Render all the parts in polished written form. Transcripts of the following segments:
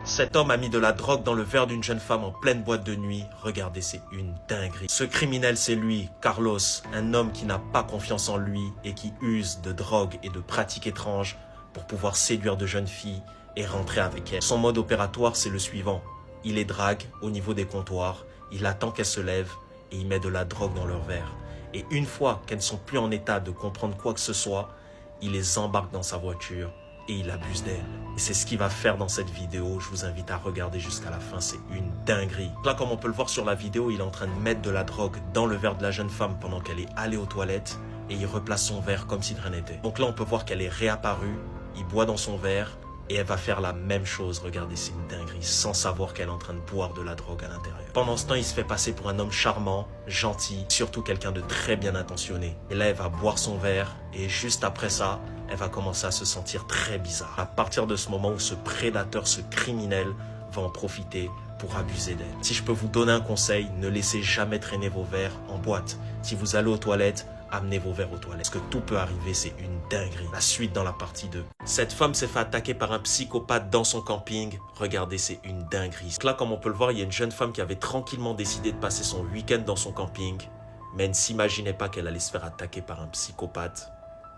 Cet homme a mis de la drogue dans le verre d'une jeune femme en pleine boîte de nuit. Regardez, c'est une dinguerie. Ce criminel, c'est lui, Carlos, un homme qui n'a pas confiance en lui et qui use de drogue et de pratiques étranges pour pouvoir séduire de jeunes filles et rentrer avec elles. Son mode opératoire, c'est le suivant. Il les drague au niveau des comptoirs, il attend qu'elles se lèvent et il met de la drogue dans leur verre. Et une fois qu'elles ne sont plus en état de comprendre quoi que ce soit, il les embarque dans sa voiture et il abuse d'elles. Et c'est ce qu'il va faire dans cette vidéo. Je vous invite à regarder jusqu'à la fin, c'est une dinguerie. Là, comme on peut le voir sur la vidéo, il est en train de mettre de la drogue dans le verre de la jeune femme pendant qu'elle est allée aux toilettes et il replace son verre comme si de rien n'était. Donc là, on peut voir qu'elle est réapparue, il boit dans son verre et elle va faire la même chose. Regardez, c'est une dinguerie, sans savoir qu'elle est en train de boire de la drogue à l'intérieur. Pendant ce temps, il se fait passer pour un homme charmant, gentil, surtout quelqu'un de très bien intentionné. Et là, elle va boire son verre et juste après ça, elle va commencer à se sentir très bizarre. À partir de ce moment où ce prédateur, ce criminel, va en profiter pour abuser d'elle. Si je peux vous donner un conseil, ne laissez jamais traîner vos verres en boîte. Si vous allez aux toilettes, amenez vos verres aux toilettes. Parce que tout peut arriver, c'est une dinguerie. La suite dans la partie 2. Cette femme s'est fait attaquer par un psychopathe dans son camping. Regardez, c'est une dinguerie. Là, comme on peut le voir, il y a une jeune femme qui avait tranquillement décidé de passer son week-end dans son camping. Mais elle ne s'imaginait pas qu'elle allait se faire attaquer par un psychopathe.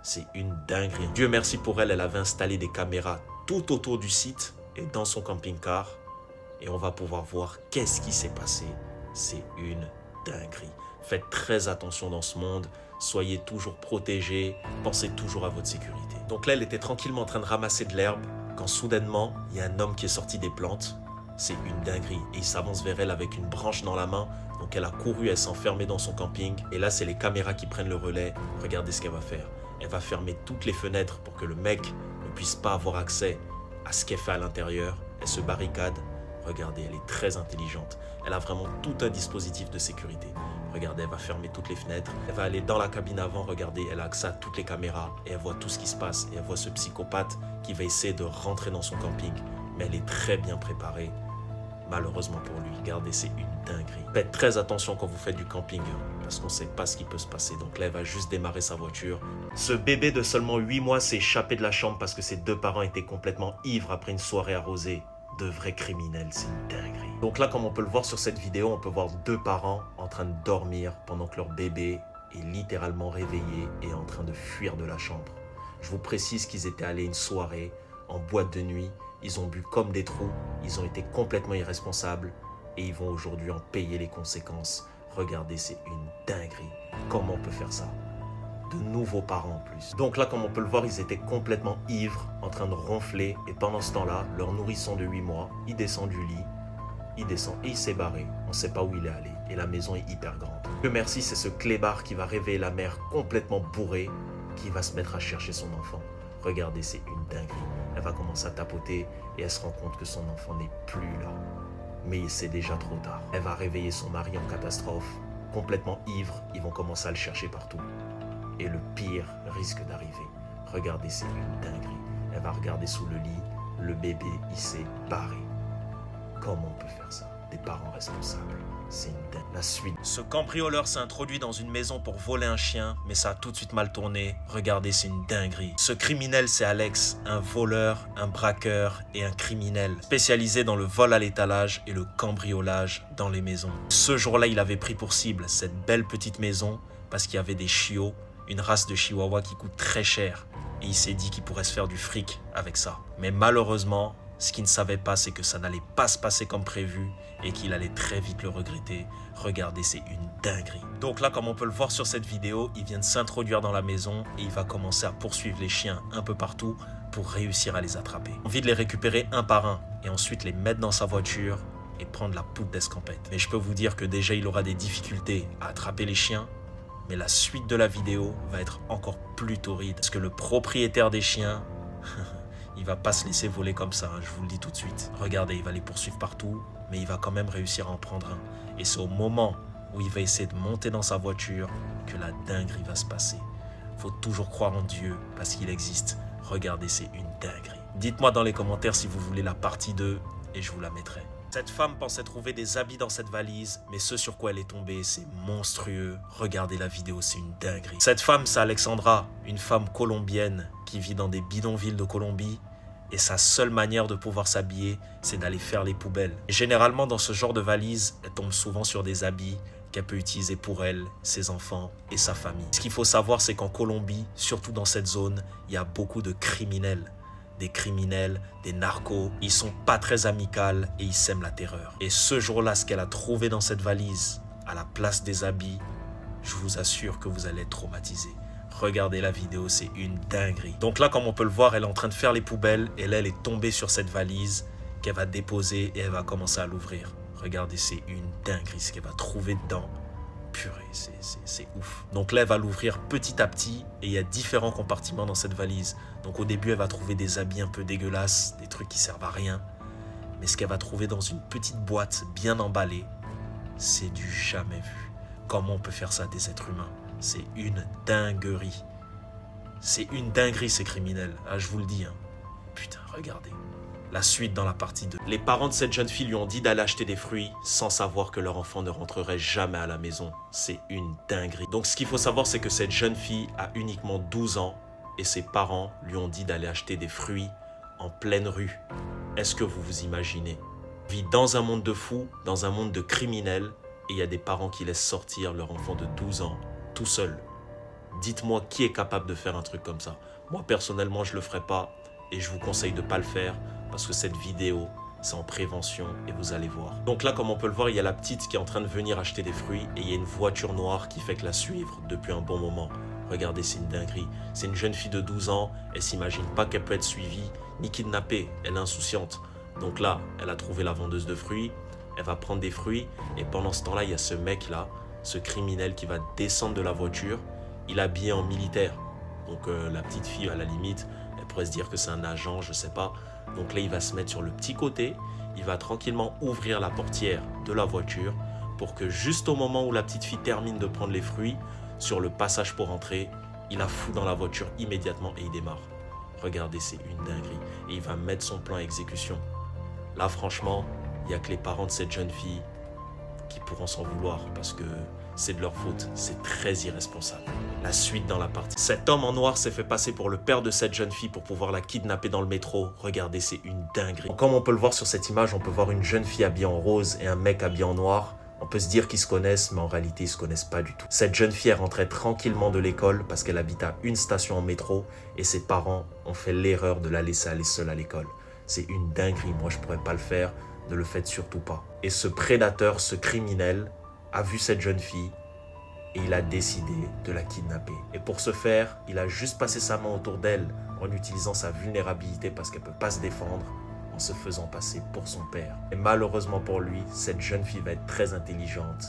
C'est une dinguerie. Dieu merci pour elle, elle avait installé des caméras tout autour du site et dans son camping-car. Et on va pouvoir voir qu'est-ce qui s'est passé. C'est une dinguerie. Faites très attention dans ce monde. Soyez toujours protégés. Pensez toujours à votre sécurité. Donc là, elle était tranquillement en train de ramasser de l'herbe quand soudainement, il y a un homme qui est sorti des plantes. C'est une dinguerie. Et il s'avance vers elle avec une branche dans la main. Donc elle a couru, elle s'est enfermée dans son camping. Et là, c'est les caméras qui prennent le relais. Regardez ce qu'elle va faire. Elle va fermer toutes les fenêtres pour que le mec ne puisse pas avoir accès à ce qu'elle fait à l'intérieur. Elle se barricade. Regardez, elle est très intelligente. Elle a vraiment tout un dispositif de sécurité. Regardez, elle va fermer toutes les fenêtres. Elle va aller dans la cabine avant. Regardez, elle a accès à toutes les caméras. Et elle voit tout ce qui se passe. Et elle voit ce psychopathe qui va essayer de rentrer dans son camping. Mais elle est très bien préparée. Malheureusement pour lui. Regardez, c'est une dinguerie. Faites très attention quand vous faites du camping. Parce qu'on ne sait pas ce qui peut se passer. Donc là, elle va juste démarrer sa voiture. Ce bébé de seulement 8 mois s'est échappé de la chambre parce que ses deux parents étaient complètement ivres après une soirée arrosée. De vrais criminels, c'est une dinguerie. Donc là, comme on peut le voir sur cette vidéo, on peut voir deux parents en train de dormir pendant que leur bébé est littéralement réveillé et en train de fuir de la chambre. Je vous précise qu'ils étaient allés une soirée en boîte de nuit. Ils ont bu comme des trous. Ils ont été complètement irresponsables et ils vont aujourd'hui en payer les conséquences. Regardez, c'est une dinguerie. Comment on peut faire ça? De nouveaux parents en plus. Donc là, comme on peut le voir, ils étaient complètement ivres, en train de ronfler. Et pendant ce temps-là, leur nourrisson de 8 mois, il descend du lit. Il descend et il s'est barré. On ne sait pas où il est allé. Et la maison est hyper grande. Dieu merci, c'est ce clébard qui va réveiller la mère complètement bourrée, qui va se mettre à chercher son enfant. Regardez, c'est une dinguerie. Elle va commencer à tapoter et elle se rend compte que son enfant n'est plus là. Mais c'est déjà trop tard. Elle va réveiller son mari en catastrophe. Complètement ivre, ils vont commencer à le chercher partout. Et le pire risque d'arriver. Regardez, c'est une dinguerie. Elle va regarder sous le lit. Le bébé, il s'est barré. Comment on peut faire ça? Des parents responsables. C'est une dinguerie. La suite. Ce cambrioleur s'est introduit dans une maison pour voler un chien, mais ça a tout de suite mal tourné. Regardez, c'est une dinguerie. Ce criminel, c'est Alex, un voleur, un braqueur et un criminel spécialisé dans le vol à l'étalage et le cambriolage dans les maisons. Ce jour-là, il avait pris pour cible cette belle petite maison parce qu'il y avait des chiots, une race de chihuahua qui coûte très cher. Et il s'est dit qu'il pourrait se faire du fric avec ça. Mais malheureusement, ce qu'il ne savait pas, c'est que ça n'allait pas se passer comme prévu et qu'il allait très vite le regretter. Regardez, c'est une dinguerie. Donc là, comme on peut le voir sur cette vidéo, il vient de s'introduire dans la maison et il va commencer à poursuivre les chiens un peu partout pour réussir à les attraper. Envie de les récupérer un par un et ensuite les mettre dans sa voiture et prendre la poudre d'escampette. Mais je peux vous dire que déjà, il aura des difficultés à attraper les chiens. Mais la suite de la vidéo va être encore plus torride. Parce que le propriétaire des chiens, il va pas se laisser voler comme ça, hein, je vous le dis tout de suite. Regardez, il va les poursuivre partout, mais il va quand même réussir à en prendre un. Et c'est au moment où il va essayer de monter dans sa voiture que la dinguerie va se passer. Faut toujours croire en Dieu parce qu'il existe. Regardez, c'est une dinguerie. Dites-moi dans les commentaires si vous voulez la partie 2 et je vous la mettrai. Cette femme pensait trouver des habits dans cette valise, mais ce sur quoi elle est tombée, c'est monstrueux. Regardez la vidéo, c'est une dinguerie. Cette femme, c'est Alexandra, une femme colombienne qui vit dans des bidonvilles de Colombie Et sa seule manière de pouvoir s'habiller, c'est d'aller faire les poubelles. Et généralement, dans ce genre de valise, elle tombe souvent sur des habits qu'elle peut utiliser pour elle, ses enfants et sa famille. Ce qu'il faut savoir, c'est qu'en Colombie, surtout dans cette zone, il y a beaucoup de criminels. Des criminels, des narcos, ils sont pas très amicaux et ils sèment la terreur. Et ce jour-là, ce qu'elle a trouvé dans cette valise, à la place des habits, je vous assure que vous allez être traumatisés. Regardez la vidéo, c'est une dinguerie. Donc là, comme on peut le voir, elle est en train de faire les poubelles et là, elle est tombée sur cette valise qu'elle va déposer et elle va commencer à l'ouvrir. Regardez, c'est une dinguerie ce qu'elle va trouver dedans. Purée, c'est ouf. Donc là, elle va l'ouvrir petit à petit et il y a différents compartiments dans cette valise. Donc au début, elle va trouver des habits un peu dégueulasses, des trucs qui servent à rien. Mais ce qu'elle va trouver dans une petite boîte bien emballée, c'est du jamais vu. Comment on peut faire ça à des êtres humains? C'est une dinguerie. C'est une dinguerie ces criminels. Ah, je vous le dis. Hein. Putain, regardez. La suite dans la partie 2. Les parents de cette jeune fille lui ont dit d'aller acheter des fruits sans savoir que leur enfant ne rentrerait jamais à la maison. C'est une dinguerie. Donc ce qu'il faut savoir, c'est que cette jeune fille a uniquement 12 ans et ses parents lui ont dit d'aller acheter des fruits en pleine rue. Est-ce que vous vous imaginez? On vit dans un monde de fous, dans un monde de criminels et il y a des parents qui laissent sortir leur enfant de 12 ans tout seul. Dites-moi qui est capable de faire un truc comme ça. Moi personnellement, je le ferai pas et je vous conseille de pas le faire. Parce que cette vidéo, c'est en prévention et vous allez voir. Donc là, comme on peut le voir, il y a la petite qui est en train de venir acheter des fruits et il y a une voiture noire qui fait que la suivre depuis un bon moment. Regardez, c'est une dinguerie. C'est une jeune fille de 12 ans, elle s'imagine pas qu'elle peut être suivie ni kidnappée, elle est insouciante. Donc là, elle a trouvé la vendeuse de fruits, elle va prendre des fruits et pendant ce temps-là, il y a ce mec-là, ce criminel qui va descendre de la voiture, il est habillé en militaire. Donc la petite fille, à la limite, elle pourrait se dire que c'est un agent, je sais pas. Donc là, il va se mettre sur le petit côté, il va tranquillement ouvrir la portière de la voiture pour que juste au moment où la petite fille termine de prendre les fruits, sur le passage pour entrer, il la fout dans la voiture immédiatement et il démarre. Regardez, c'est une dinguerie. Et il va mettre son plan à exécution. Là, franchement, il n'y a que les parents de cette jeune fille qui pourront s'en vouloir parce que c'est de leur faute. C'est très irresponsable. La suite dans la partie. Cet homme en noir s'est fait passer pour le père de cette jeune fille pour pouvoir la kidnapper dans le métro. Regardez, c'est une dinguerie. Comme on peut le voir sur cette image, on peut voir une jeune fille habillée en rose et un mec habillé en noir. On peut se dire qu'ils se connaissent, mais en réalité, ils se connaissent pas du tout. Cette jeune fille, elle rentrait tranquillement de l'école parce qu'elle habite à une station en métro et ses parents ont fait l'erreur de la laisser aller seule à l'école. C'est une dinguerie. Moi, je pourrais pas le faire. Ne le faites surtout pas. Et ce prédateur, ce criminel, a vu cette jeune fille et il a décidé de la kidnapper. Et pour ce faire, il a juste passé sa main autour d'elle en utilisant sa vulnérabilité parce qu'elle ne peut pas se défendre en se faisant passer pour son père. Et malheureusement pour lui, cette jeune fille va être très intelligente.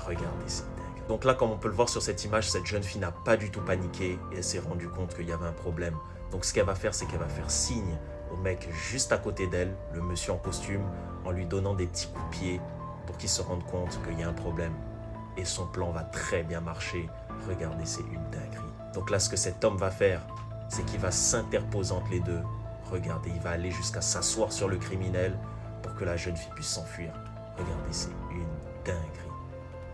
Regardez, c'est dingue. Donc là, comme on peut le voir sur cette image, cette jeune fille n'a pas du tout paniqué et elle s'est rendue compte qu'il y avait un problème. Donc ce qu'elle va faire, c'est qu'elle va faire signe au mec juste à côté d'elle, le monsieur en costume, en lui donnant des petits coups de pied pour qu'il se rende compte qu'il y a un problème. Et son plan va très bien marcher. Regardez, c'est une dinguerie. Donc là, ce que cet homme va faire, c'est qu'il va s'interposer entre les deux. Regardez, il va aller jusqu'à s'asseoir sur le criminel pour que la jeune fille puisse s'enfuir. Regardez, c'est une dinguerie.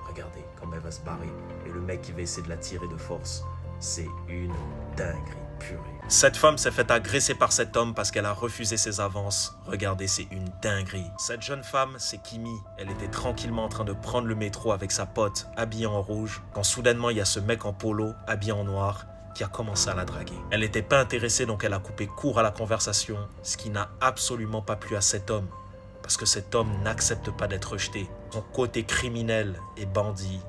Regardez comment elle va se barrer. Et le mec qui va essayer de la tirer de force, c'est une dinguerie purée. Cette femme s'est fait agresser par cet homme parce qu'elle a refusé ses avances. Regardez, c'est une dinguerie. Cette jeune femme, c'est Kimi. Elle était tranquillement en train de prendre le métro avec sa pote, habillée en rouge, quand soudainement il y a ce mec en polo, habillé en noir, qui a commencé à la draguer. Elle n'était pas intéressée, donc elle a coupé court à la conversation, ce qui n'a absolument pas plu à cet homme, parce que cet homme n'accepte pas d'être rejeté. Son côté criminel et bandit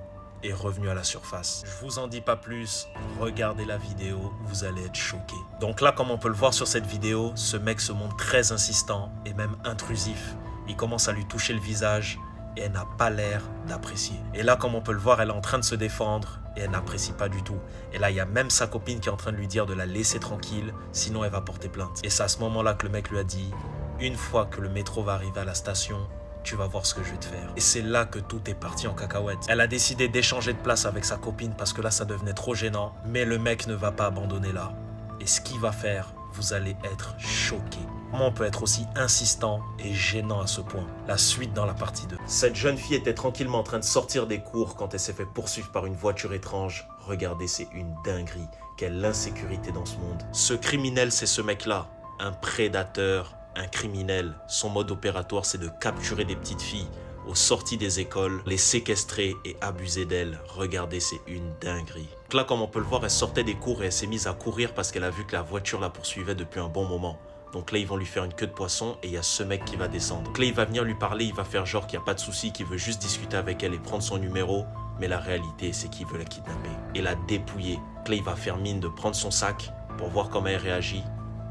est revenu à la surface. Je vous en dis pas plus, regardez la vidéo, vous allez être choqués. Donc là, comme on peut le voir sur cette vidéo, ce mec se montre très insistant et même intrusif. Il commence à lui toucher le visage et elle n'a pas l'air d'apprécier. Et là, comme on peut le voir, elle est en train de se défendre et elle n'apprécie pas du tout. Et là, il y a même sa copine qui est en train de lui dire de la laisser tranquille, sinon elle va porter plainte. Et c'est à ce moment-là que le mec lui a dit, une fois que le métro va arriver à la station, tu vas voir ce que je vais te faire. Et c'est là que tout est parti en cacahuète. Elle a décidé d'échanger de place avec sa copine parce que là, ça devenait trop gênant. Mais le mec ne va pas abandonner là. Et ce qu'il va faire, vous allez être choqués. Comment on peut être aussi insistant et gênant à ce point? La suite dans la partie 2. Cette jeune fille était tranquillement en train de sortir des cours quand elle s'est fait poursuivre par une voiture étrange. Regardez, c'est une dinguerie. Quelle insécurité dans ce monde. Ce criminel, c'est ce mec-là. un prédateur, un criminel. Son mode opératoire, c'est de capturer des petites filles aux sorties des écoles, les séquestrer et abuser d'elles. Regardez, c'est une dinguerie. Donc là, comme on peut le voir, elle sortait des cours et elle s'est mise à courir parce qu'elle a vu que la voiture la poursuivait depuis un bon moment. Donc là, ils vont lui faire une queue de poisson et il y a ce mec qui va descendre. Donc là, il va venir lui parler, il va faire genre qu'il n'y a pas de souci, qu'il veut juste discuter avec elle et prendre son numéro. Mais la réalité, c'est qu'il veut la kidnapper et la dépouiller. Donc là, il va faire mine de prendre son sac pour voir comment elle réagit.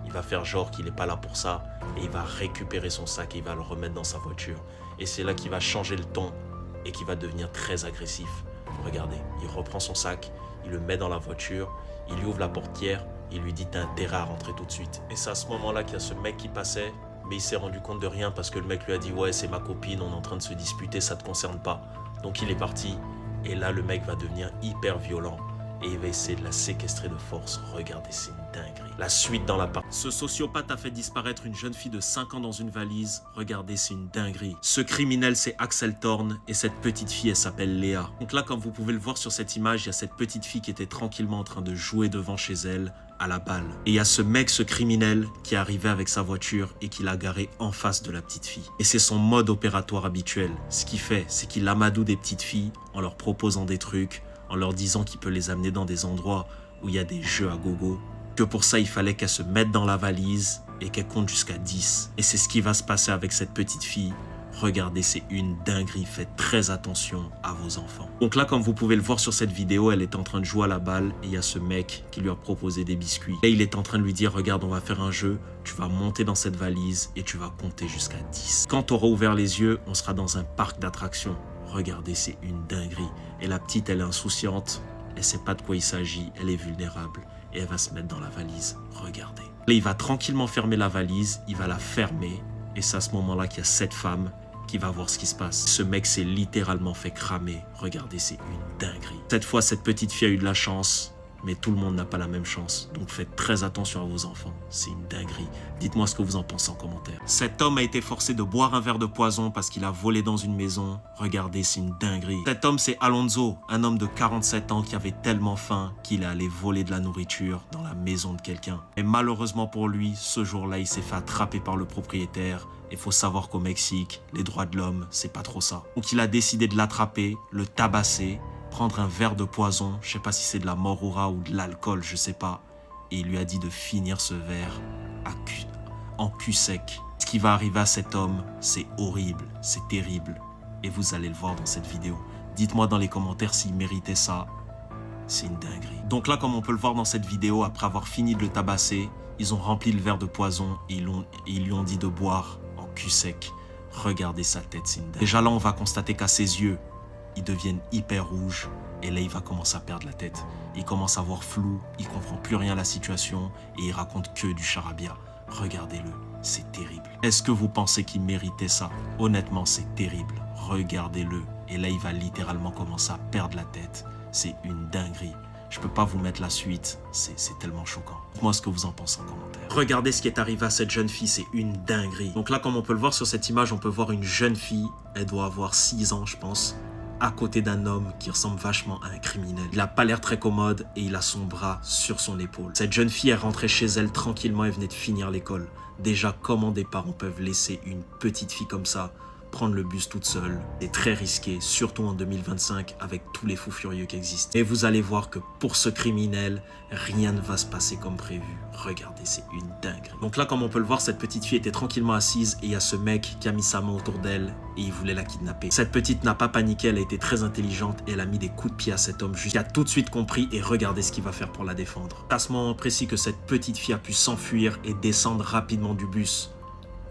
Il va faire genre qu'il n'est pas là pour ça et il va récupérer son sac et il va le remettre dans sa voiture. Et c'est là qu'il va changer le ton et qu'il va devenir très agressif. Regardez, il reprend son sac, il le met dans la voiture, il lui ouvre la portière, il lui dit « t'as intérêt à rentrer tout de suite ». Et c'est à ce moment-là qu'il y a ce mec qui passait, mais il s'est rendu compte de rien parce que le mec lui a dit « ouais, c'est ma copine, on est en train de se disputer, ça te concerne pas ». Donc il est parti et là le mec va devenir hyper violent et il va essayer de la séquestrer de force. Regardez, c'est une dinguerie. La suite dans la part. Ce sociopathe a fait disparaître une jeune fille de 5 ans dans une valise. Regardez, c'est une dinguerie. Ce criminel, c'est Axel Thorn et cette petite fille, elle s'appelle Léa. Donc là, comme vous pouvez le voir sur cette image, il y a cette petite fille qui était tranquillement en train de jouer devant chez elle à la balle. Et il y a ce mec, ce criminel, qui est arrivé avec sa voiture et qui l'a garé en face de la petite fille. Et c'est son mode opératoire habituel. Ce qu'il fait, c'est qu'il amadoue des petites filles en leur proposant des trucs, en leur disant qu'il peut les amener dans des endroits où il y a des jeux à gogo, que pour ça il fallait qu'elle se mette dans la valise et qu'elle compte jusqu'à 10. Et c'est ce qui va se passer avec cette petite fille. Regardez, c'est une dinguerie, faites très attention à vos enfants. Donc là, comme vous pouvez le voir sur cette vidéo, elle est en train de jouer à la balle et il y a ce mec qui lui a proposé des biscuits. Et il est en train de lui dire, regarde, on va faire un jeu, tu vas monter dans cette valise et tu vas compter jusqu'à 10. Quand tu auras ouvert les yeux, on sera dans un parc d'attractions. Regardez, c'est une dinguerie. Et la petite, elle est insouciante, elle sait pas de quoi il s'agit, elle est vulnérable et elle va se mettre dans la valise. Regardez. Là, il va tranquillement fermer la valise, il va la fermer et c'est à ce moment-là qu'il y a cette femme qui va voir ce qui se passe. Ce mec s'est littéralement fait cramer. Regardez, c'est une dinguerie. Cette fois, cette petite fille a eu de la chance, mais tout le monde n'a pas la même chance. Donc faites très attention à vos enfants. C'est une dinguerie. Dites-moi ce que vous en pensez en commentaire. Cet homme a été forcé de boire un verre de poison parce qu'il a volé dans une maison. Regardez, c'est une dinguerie. Cet homme, c'est Alonso, un homme de 47 ans qui avait tellement faim qu'il est allé voler de la nourriture dans la maison de quelqu'un. Et malheureusement pour lui, ce jour-là, il s'est fait attraper par le propriétaire. Il faut savoir qu'au Mexique, les droits de l'homme, c'est pas trop ça. Donc il a décidé de l'attraper, le tabasser, prendre un verre de poison, je sais pas si c'est de la morura ou de l'alcool, je sais pas. Et il lui a dit de finir ce verre en cul sec. Ce qui va arriver à cet homme, c'est horrible, c'est terrible. Et vous allez le voir dans cette vidéo. Dites-moi dans les commentaires s'il méritait ça. C'est une dinguerie. Donc là, comme on peut le voir dans cette vidéo, après avoir fini de le tabasser, ils ont rempli le verre de poison et ils lui ont dit de boire en cul sec. Regardez sa tête, c'est une dinguerie. Déjà là, on va constater qu'à ses yeux, ils deviennent hyper rouges et là il va commencer à perdre la tête. Il commence à voir flou, il comprend plus rien à la situation et il raconte que du charabia. Regardez-le, c'est terrible. Est-ce que vous pensez qu'il méritait ça? Honnêtement, c'est terrible. Regardez-le. Et là il va littéralement commencer à perdre la tête. C'est une dinguerie. Je peux pas vous mettre la suite, c'est tellement choquant. Dites-moi ce que vous en pensez en commentaire. Regardez ce qui est arrivé à cette jeune fille, c'est une dinguerie. Donc là, comme on peut le voir sur cette image, on peut voir une jeune fille, elle doit avoir 6 ans je pense, à côté d'un homme qui ressemble vachement à un criminel. Il n'a pas l'air très commode et il a son bras sur son épaule. Cette jeune fille est rentrée chez elle tranquillement et venait de finir l'école. Déjà, comment des parents peuvent laisser une petite fille comme ça prendre le bus toute seule? C'est très risqué, surtout en 2025 avec tous les fous furieux qui existent. Et vous allez voir que pour ce criminel, rien ne va se passer comme prévu. Regardez, c'est une dinguerie. Donc là, comme on peut le voir, cette petite fille était tranquillement assise et il y a ce mec qui a mis sa main autour d'elle et il voulait la kidnapper. Cette petite n'a pas paniqué, elle a été très intelligente et elle a mis des coups de pied à cet homme qui a tout de suite compris et regardez ce qu'il va faire pour la défendre. À ce moment précis que cette petite fille a pu s'enfuir et descendre rapidement du bus.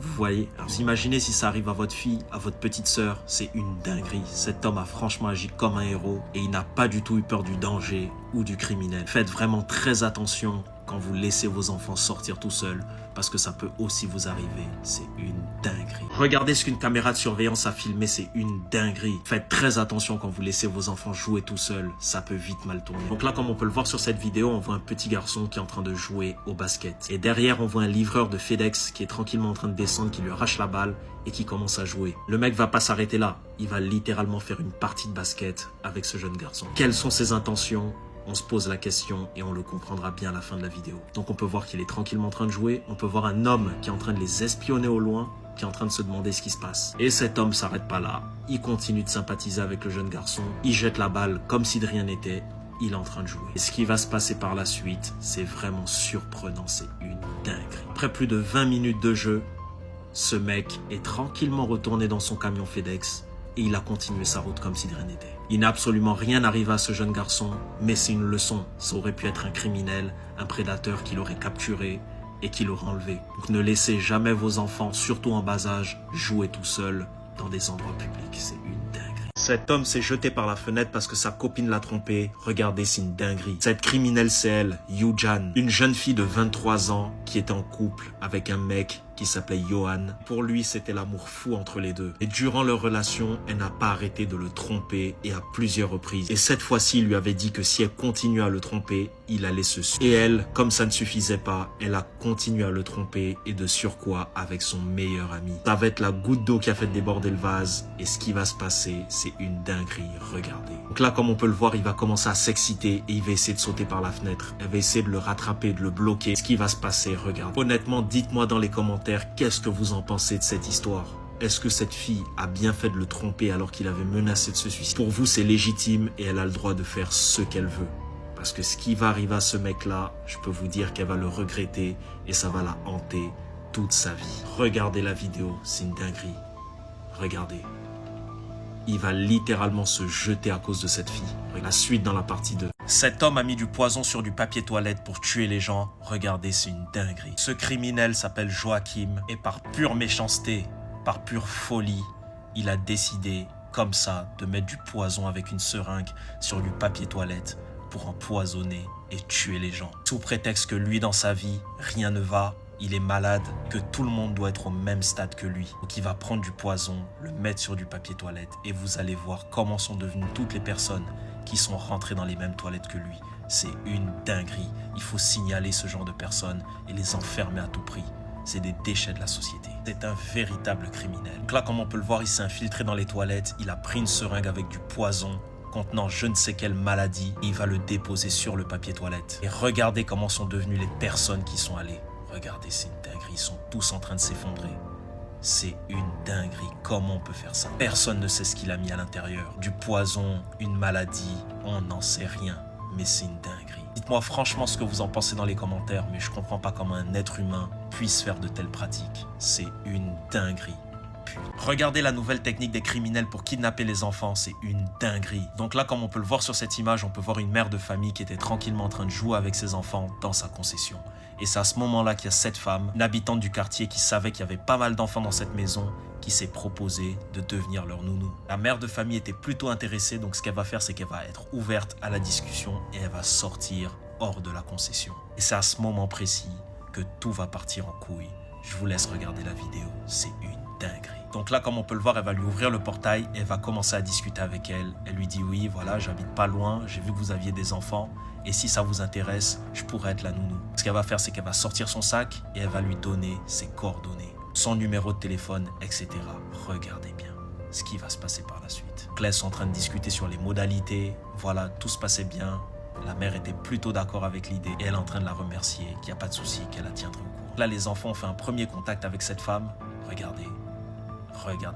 Vous voyez, alors vous imaginez si ça arrive à votre fille, à votre petite sœur, c'est une dinguerie. Cet homme a franchement agi comme un héros et il n'a pas du tout eu peur du danger ou du criminel. Faites vraiment très attention quand vous laissez vos enfants sortir tout seuls parce que ça peut aussi vous arriver. C'est une dinguerie. Regardez ce qu'une caméra de surveillance a filmé, c'est une dinguerie. Faites très attention quand vous laissez vos enfants jouer tout seuls, ça peut vite mal tourner. Donc là, comme on peut le voir sur cette vidéo, on voit un petit garçon qui est en train de jouer au basket. Et derrière, on voit un livreur de FedEx qui est tranquillement en train de descendre, qui lui arrache la balle et qui commence à jouer. Le mec va pas s'arrêter là, il va littéralement faire une partie de basket avec ce jeune garçon. Quelles sont ses intentions? On se pose la question et on le comprendra bien à la fin de la vidéo. Donc on peut voir qu'il est tranquillement en train de jouer. On peut voir un homme qui est en train de les espionner au loin, qui est en train de se demander ce qui se passe. Et cet homme s'arrête pas là. Il continue de sympathiser avec le jeune garçon. Il jette la balle comme si de rien n'était. Il est en train de jouer. Et ce qui va se passer par la suite, c'est vraiment surprenant. C'est une dinguerie. Après plus de 20 minutes de jeu, ce mec est tranquillement retourné dans son camion FedEx et il a continué sa route comme si de rien n'était. Il n'a absolument rien arrivé à ce jeune garçon, mais c'est une leçon. Ça aurait pu être un criminel, un prédateur qui l'aurait capturé et qui l'aurait enlevé. Donc ne laissez jamais vos enfants, surtout en bas âge, jouer tout seul dans des endroits publics. C'est une dinguerie. Cet homme s'est jeté par la fenêtre parce que sa copine l'a trompé. Regardez, c'est une dinguerie. Cette criminelle, c'est elle, Yu-Jan, une jeune fille de 23 ans qui était en couple avec un mec qui s'appelait Johan. Pour lui, c'était l'amour fou entre les deux. Et durant leur relation, elle n'a pas arrêté de le tromper et à plusieurs reprises. Et cette fois-ci, il lui avait dit que si elle continuait à le tromper, il allait se suicider. Et elle, comme ça ne suffisait pas, elle a continué à le tromper et de surcroît avec son meilleur ami. Ça va être la goutte d'eau qui a fait déborder le vase. Et ce qui va se passer, c'est une dinguerie. Regardez. Donc là, comme on peut le voir, il va commencer à s'exciter et il va essayer de sauter par la fenêtre. Elle va essayer de le rattraper, de le bloquer. Ce qui va se passer, regardez. Honnêtement, dites-moi dans les commentaires qu'est-ce que vous en pensez de cette histoire. Est-ce que cette fille a bien fait de le tromper alors qu'il avait menacé de se suicider? Pour vous, c'est légitime et elle a le droit de faire ce qu'elle veut. Parce que ce qui va arriver à ce mec-là, je peux vous dire qu'elle va le regretter et ça va la hanter toute sa vie. Regardez la vidéo, c'est une dinguerie. Regardez. Il va littéralement se jeter à cause de cette fille. La suite dans la partie 2. Cet homme a mis du poison sur du papier toilette pour tuer les gens. Regardez, c'est une dinguerie. Ce criminel s'appelle Joachim et par pure méchanceté, par pure folie, il a décidé, comme ça, de mettre du poison avec une seringue sur du papier toilette pour empoisonner et tuer les gens. Sous prétexte que lui, dans sa vie, rien ne va. Il est malade, que tout le monde doit être au même stade que lui. Donc il va prendre du poison, le mettre sur du papier toilette et vous allez voir comment sont devenues toutes les personnes qui sont rentrées dans les mêmes toilettes que lui. C'est une dinguerie. Il faut signaler ce genre de personnes et les enfermer à tout prix. C'est des déchets de la société. C'est un véritable criminel. Donc là, comme on peut le voir, il s'est infiltré dans les toilettes. Il a pris une seringue avec du poison contenant je ne sais quelle maladie. Et il va le déposer sur le papier toilette. Et regardez comment sont devenues les personnes qui sont allées. Regardez, c'est une dinguerie, ils sont tous en train de s'effondrer. C'est une dinguerie, comment on peut faire ça? Personne ne sait ce qu'il a mis à l'intérieur. Du poison, une maladie, on n'en sait rien. Mais c'est une dinguerie. Dites-moi franchement ce que vous en pensez dans les commentaires, mais je comprends pas comment un être humain puisse faire de telles pratiques. C'est une dinguerie. Regardez la nouvelle technique des criminels pour kidnapper les enfants, c'est une dinguerie. Donc là, comme on peut le voir sur cette image, on peut voir une mère de famille qui était tranquillement en train de jouer avec ses enfants dans sa concession. Et c'est à ce moment-là qu'il y a cette femme, une habitante du quartier qui savait qu'il y avait pas mal d'enfants dans cette maison, qui s'est proposé de devenir leur nounou. La mère de famille était plutôt intéressée, donc ce qu'elle va faire, c'est qu'elle va être ouverte à la discussion et elle va sortir hors de la concession. Et c'est à ce moment précis que tout va partir en couille. Je vous laisse regarder la vidéo, c'est une dinguerie. Donc là, comme on peut le voir, elle va lui ouvrir le portail et elle va commencer à discuter avec elle. Elle lui dit oui, voilà, j'habite pas loin, j'ai vu que vous aviez des enfants et si ça vous intéresse, je pourrais être la nounou. Ce qu'elle va faire, c'est qu'elle va sortir son sac et elle va lui donner ses coordonnées, son numéro de téléphone, etc. Regardez bien ce qui va se passer par la suite. Donc là, elles sont en train de discuter sur les modalités. Voilà, tout se passait bien. La mère était plutôt d'accord avec l'idée et elle est en train de la remercier, qu'il n'y a pas de souci, qu'elle la tiendrait au courant. Là, les enfants ont fait un premier contact avec cette femme. Regardez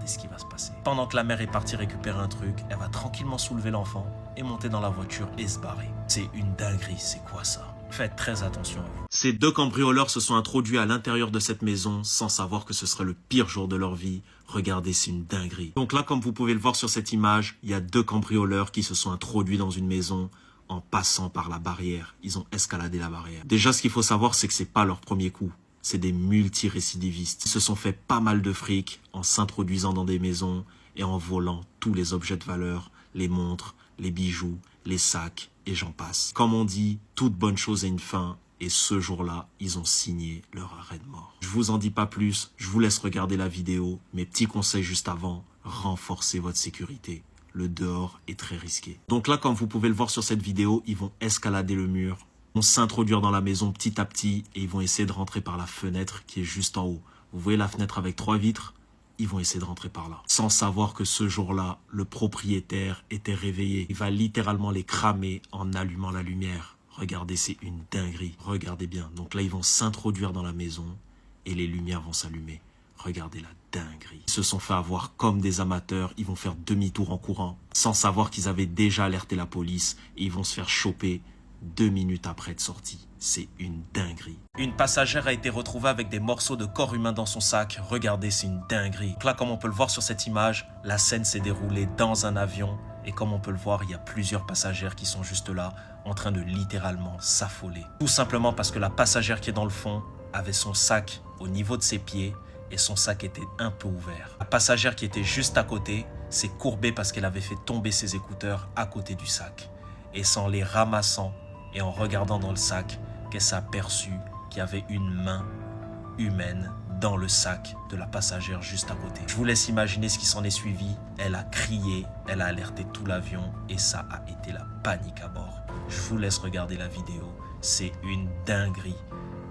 ce qui va se passer. Pendant que la mère est partie récupérer un truc, elle va tranquillement soulever l'enfant et monter dans la voiture et se barrer. C'est une dinguerie, c'est quoi ça? Faites très attention à vous. Ces deux cambrioleurs se sont introduits à l'intérieur de cette maison sans savoir que ce serait le pire jour de leur vie. Regardez, c'est une dinguerie. Donc là, comme vous pouvez le voir sur cette image, il y a deux cambrioleurs qui se sont introduits dans une maison en passant par la barrière. Ils ont escaladé la barrière. Déjà, ce qu'il faut savoir, c'est que c'est pas leur premier coup. C'est des multirécidivistes. Ils se sont fait pas mal de fric en s'introduisant dans des maisons et en volant tous les objets de valeur, les montres, les bijoux, les sacs et j'en passe. Comme on dit, toute bonne chose a une fin et ce jour-là, ils ont signé leur arrêt de mort. Je vous en dis pas plus, je vous laisse regarder la vidéo. Mes petits conseils juste avant, renforcez votre sécurité. Le dehors est très risqué. Donc là, comme vous pouvez le voir sur cette vidéo, ils vont escalader le mur, vont s'introduire dans la maison petit à petit et ils vont essayer de rentrer par la fenêtre qui est juste en haut. Vous voyez la fenêtre avec 3 vitres? ils vont essayer de rentrer par là. Sans savoir que ce jour-là, le propriétaire était réveillé. Il va littéralement les cramer en allumant la lumière. Regardez, c'est une dinguerie. Regardez bien. Donc là, ils vont s'introduire dans la maison et les lumières vont s'allumer. Regardez la dinguerie. Ils se sont fait avoir comme des amateurs. Ils vont faire demi-tour en courant sans savoir qu'ils avaient déjà alerté la police et ils vont se faire choper 2 minutes après être sortis. C'est une dinguerie. Une passagère a été retrouvée avec des morceaux de corps humain dans son sac. Regardez, c'est une dinguerie. Donc là, comme on peut le voir sur cette image, la scène s'est déroulée dans un avion. Et comme on peut le voir, il y a plusieurs passagères qui sont juste là, en train de littéralement s'affoler. Tout simplement parce que la passagère qui est dans le fond avait son sac au niveau de ses pieds et son sac était un peu ouvert. La passagère qui était juste à côté s'est courbée parce qu'elle avait fait tomber ses écouteurs à côté du sac. Et c'est en les ramassant et en regardant dans le sac qu'elle s'est aperçue qu'il y avait une main humaine dans le sac de la passagère juste à côté. Je vous laisse imaginer ce qui s'en est suivi. Elle a crié, elle a alerté tout l'avion et ça a été la panique à bord. Je vous laisse regarder la vidéo. C'est une dinguerie.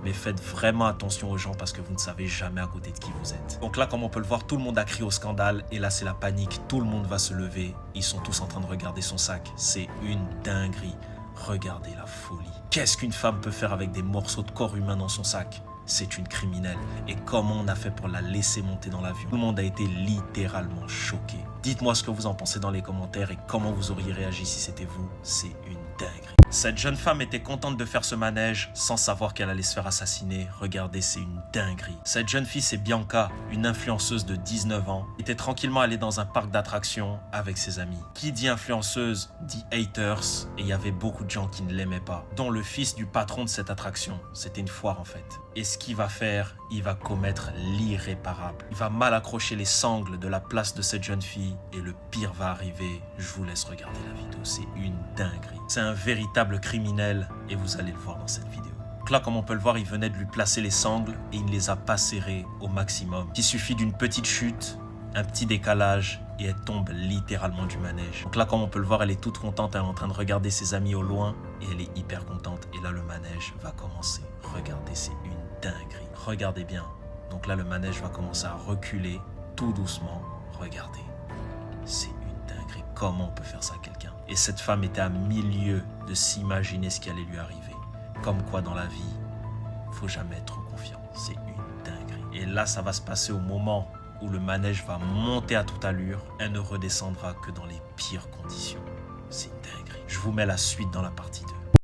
Mais faites vraiment attention aux gens parce que vous ne savez jamais à côté de qui vous êtes. Donc là, comme on peut le voir, tout le monde a crié au scandale. Et là, c'est la panique. Tout le monde va se lever. Ils sont tous en train de regarder son sac. C'est une dinguerie. Regardez la folie. Qu'est-ce qu'une femme peut faire avec des morceaux de corps humain dans son sac? C'est une criminelle. Et comment on a fait pour la laisser monter dans l'avion? Tout le monde a été littéralement choqué. Dites-moi ce que vous en pensez dans les commentaires et comment vous auriez réagi si c'était vous. C'est une dinguerie. Cette jeune femme était contente de faire ce manège sans savoir qu'elle allait se faire assassiner. Regardez, c'est une dinguerie. Cette jeune fille, c'est Bianca, une influenceuse de 19 ans. Elle était tranquillement allée dans un parc d'attractions avec ses amis. Qui dit influenceuse dit haters et il y avait beaucoup de gens qui ne l'aimaient pas, dont le fils du patron de cette attraction. C'était une foire en fait. Et ce qu'il va faire, il va commettre l'irréparable. Il va mal accrocher les sangles de la place de cette jeune fille et le pire va arriver. Je vous laisse regarder la vidéo, c'est une dinguerie. C'est un véritable criminel et vous allez le voir dans cette vidéo. Donc là, comme on peut le voir, il venait de lui placer les sangles et il ne les a pas serrées au maximum. Il suffit d'une petite chute, un petit décalage et elle tombe littéralement du manège. Donc là, comme on peut le voir, elle est toute contente, elle est en train de regarder ses amis au loin et elle est hyper contente. Et là, le manège va commencer. Regardez, c'est une dinguerie. Regardez bien. Donc là, le manège va commencer à reculer tout doucement. Regardez. C'est une dinguerie. Comment on peut faire ça à quelqu'un? Et cette femme était à milieu de s'imaginer ce qui allait lui arriver. Comme quoi, dans la vie, faut jamais être trop confiant. C'est une dinguerie. Et là, ça va se passer au moment où le manège va monter à toute allure. Elle ne redescendra que dans les pires conditions. C'est une dinguerie. Je vous mets la suite dans la partie 2.